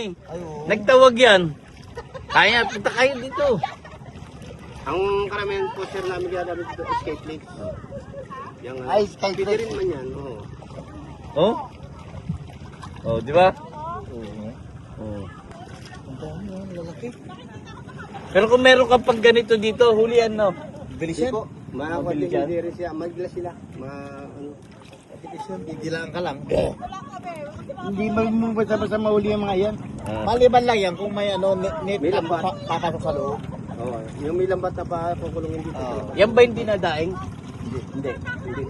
eh. Nagtawag yan. Kaya, punta kayo dito. Ang karamihan po sir namin ginagamit dito, escape lake. Yung, Ay, escape pwede lake. rin man yan. Oo. Oh? Oh, di ba? Oo. Oh. Ang dami, lalaki. Pero kung meron kang pang ganito dito, hulihan no. Bilis Hindi yan. po. Mga Mabilis konti yan? hindi rin siya. Maglas sila. Ano. Bilis yan. Bibilang ka lang. Hindi mo basta-basta mahuli yung mga yan. Ah. Maliban lang yan kung may ano, net May na lambat. papasok sa loob. Oo. Yung may lambat na pa kukulungin dito. Oo. Yan ba yung dinadaing? Hindi. Hindi.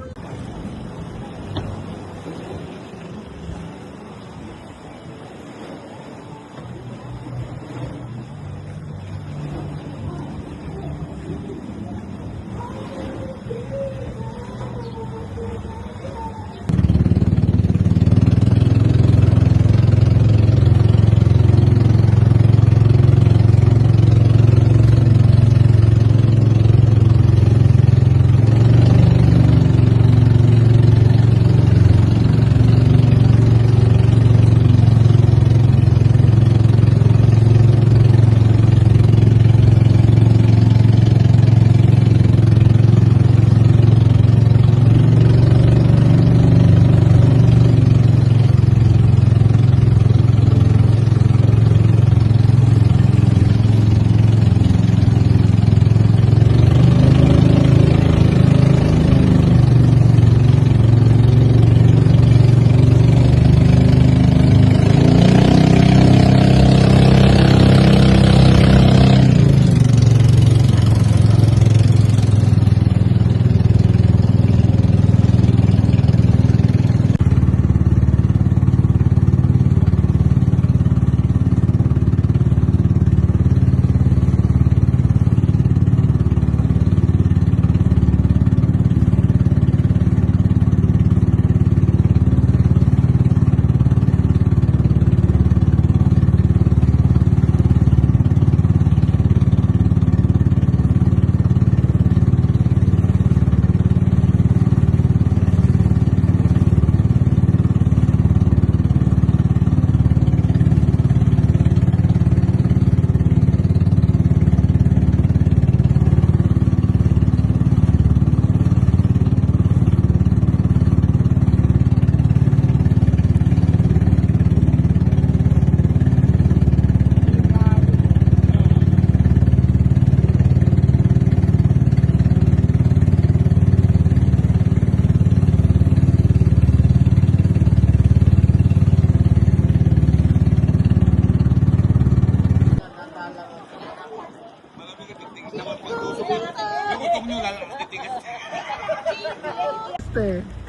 Este.